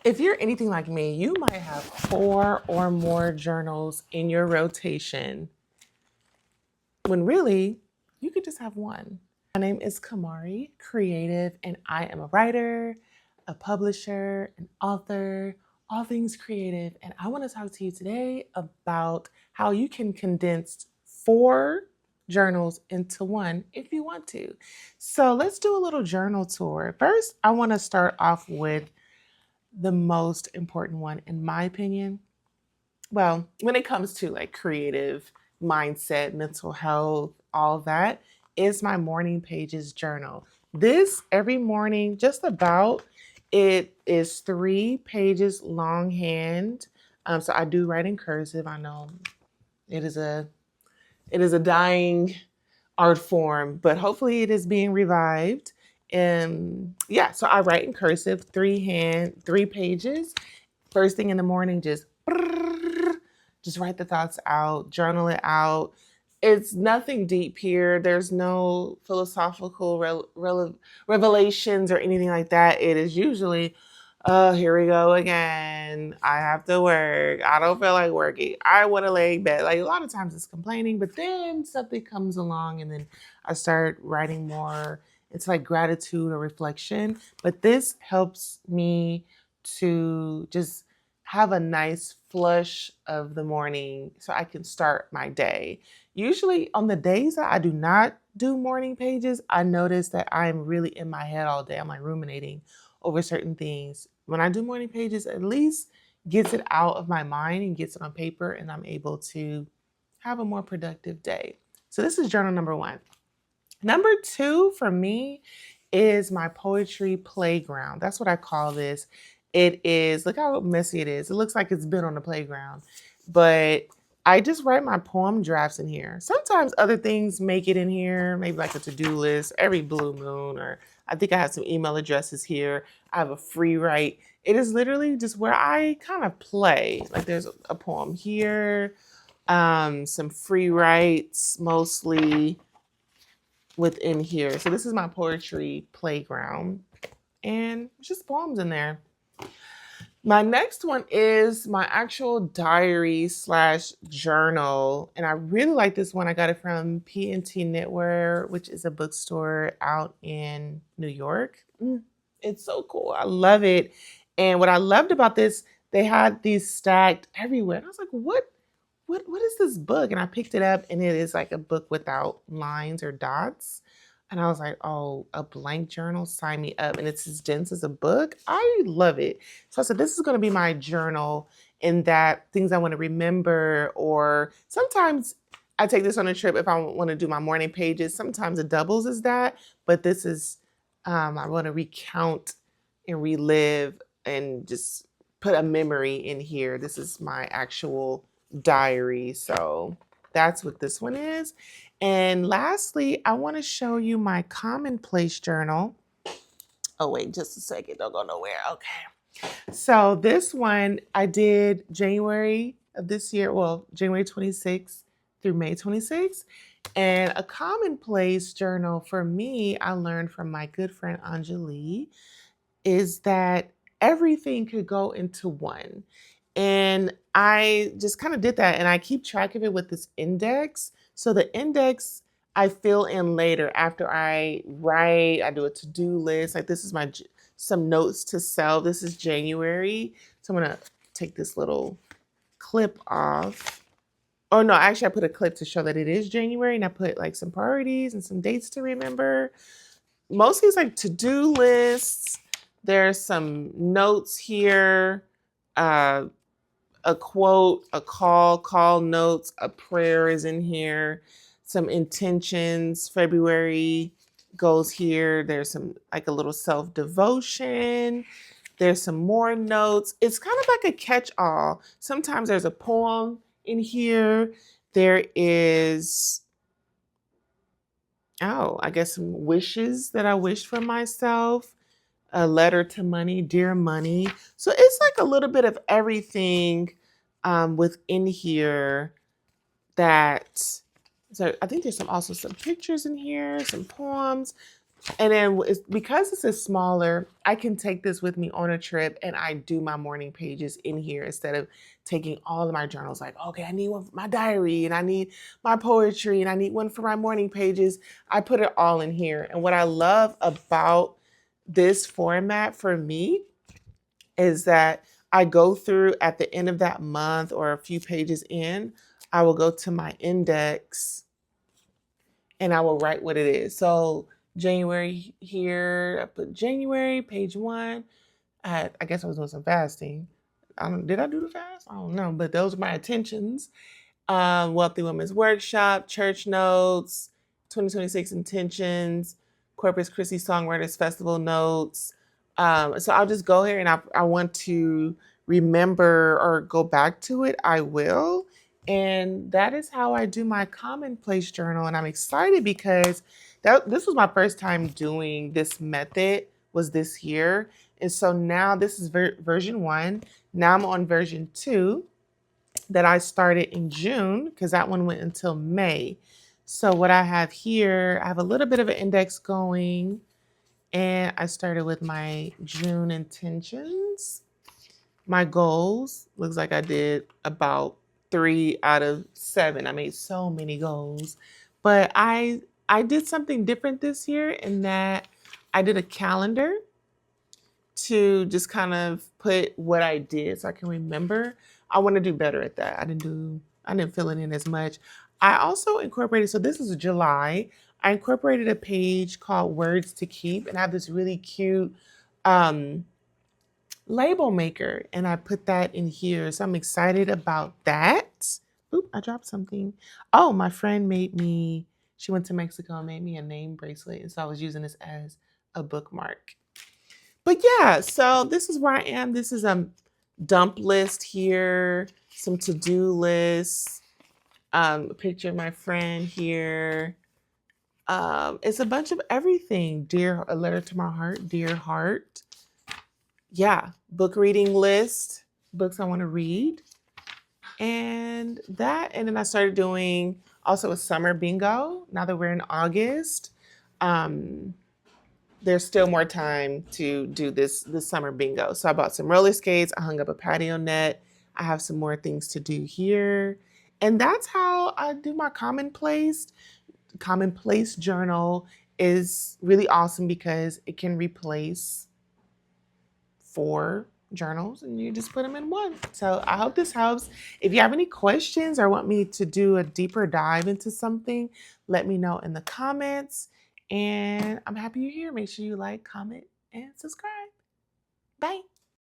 If you're anything like me, you might have 4 or more journals in your rotation when really you could just have one. My name is Kamari Creative, and I am a writer, a publisher, an author, all things creative. And I want to talk to you today about how you can condense 4 journals into one if you want to. So let's do a little journal tour. First, I want to start off with the most important one, in my opinion. Well, when it comes to like creative mindset, mental health, all that, is my morning pages journal. This every morning, just about, it is 3 pages longhand. So I do write in cursive. I know it is a dying art form, but hopefully it is being revived. And yeah, so I write in cursive, 3 pages. First thing in the morning, just write the thoughts out, journal it out. It's nothing deep here. There's no philosophical revelations or anything like that. It is usually, oh, here we go again. I have to work. I don't feel like working. I want to lay in bed. Like a lot of times it's complaining, but then something comes along and then I start writing more. It's like gratitude or reflection. But this helps me to just have a nice flush of the morning so I can start my day. Usually on the days that I do not do morning pages, I notice that I'm really in my head all day. I'm like ruminating over certain things. When I do morning pages, at least gets it out of my mind and gets it on paper, and I'm able to have a more productive day. So this is journal number 1. Number 2 for me is my poetry playground. That's what I call this. It is, look how messy it is. It looks like it's been on the playground, but I just write my poem drafts in here. Sometimes other things make it in here, maybe like a to-do list every blue moon, or I think I have some email addresses here. I have a free write. It is literally just where I kind of play. Like there's a poem here, some free writes mostly within here. So this is my poetry playground, and it's just poems in there. My next one is my actual diary slash journal. And I really like this one. I got it from P&T Knitwear, which is a bookstore out in New York. It's so cool. I love it. And what I loved about this, they had these stacked everywhere. And I was like, what is this book? And I picked it up, and it is like a book without lines or dots. And I was like, oh, a blank journal, sign me up. And it's as dense as a book. I love it. So I said, this is going to be my journal, in that things I want to remember, or sometimes I take this on a trip if I want to do my morning pages. Sometimes it doubles as that, but this is, I want to recount and relive and just put a memory in here. This is my actual diary. So that's what this one is. And lastly, I want to show you my commonplace journal. Oh, wait, just a second. Don't go nowhere. Okay. So this one I did January of this year. Well, January 26th through May 26th. And a commonplace journal for me, I learned from my good friend Anjali, is that everything could go into one. And I just kind of did that, and I keep track of it with this index. So the index I fill in later after I write. I do a to-do list. Like this is my some notes to self. This is January. So I'm gonna take this little clip off. Oh no, actually I put a clip to show that it is January, and I put like some priorities and some dates to remember. Mostly it's like to-do lists. There's some notes here. A quote, a call notes, a prayer is in here, some intentions. February goes here. There's some like a little self-devotion. There's some more notes. It's kind of like a catch-all. Sometimes there's a poem in here. There is, oh, I guess some wishes that I wished for myself. A letter to money, dear money. So it's like a little bit of everything within here that, so I think there's also some pictures in here, some poems. And then because this is smaller, I can take this with me on a trip and I do my morning pages in here instead of taking all of my journals. Like, okay, I need one for my diary and I need my poetry and I need one for my morning pages. I put it all in here. And what I love about this format for me is that I go through at the end of that month or a few pages in, I will go to my index and I will write what it is. So January here, I put January, page 1. I guess I was doing some fasting. Did I do the fast? I don't know, but those are my intentions. Wealthy Women's Workshop, church notes, 2026 intentions, Corpus Christi Songwriters Festival notes. So I'll just go here and I want to remember or go back to it. I will. And that is how I do my commonplace journal. And I'm excited because this was my first time doing this method was this year. And so now this is version 1. Now I'm on version 2 that I started in June because that one went until May. So what I have here, I have a little bit of an index going and I started with my June intentions. My goals, looks like I did about 3 out of 7. I made so many goals, but I did something different this year in that I did a calendar to just kind of put what I did so I can remember. I want to do better at that. I didn't fill it in as much. I also incorporated, so this is July. I incorporated a page called Words to Keep, and I have this really cute label maker, and I put that in here. So I'm excited about that. Oop, I dropped something. Oh, my friend she went to Mexico and made me a name bracelet, and so I was using this as a bookmark. But yeah, so this is where I am. This is a dump list here, some to-do lists, a picture of my friend here. It's a bunch of everything. A letter to my heart, dear heart. Yeah, book reading list, books I want to read. And then I started doing also a summer bingo. Now that we're in August, there's still more time to do this summer bingo. So I bought some roller skates. I hung up a patio net. I have some more things to do here. And that's how I do my commonplace. Commonplace journal is really awesome because it can replace 4 journals and you just put them in one. So I hope this helps. If you have any questions or want me to do a deeper dive into something, let me know in the comments. And I'm happy you're here. Make sure you like, comment, and subscribe. Bye.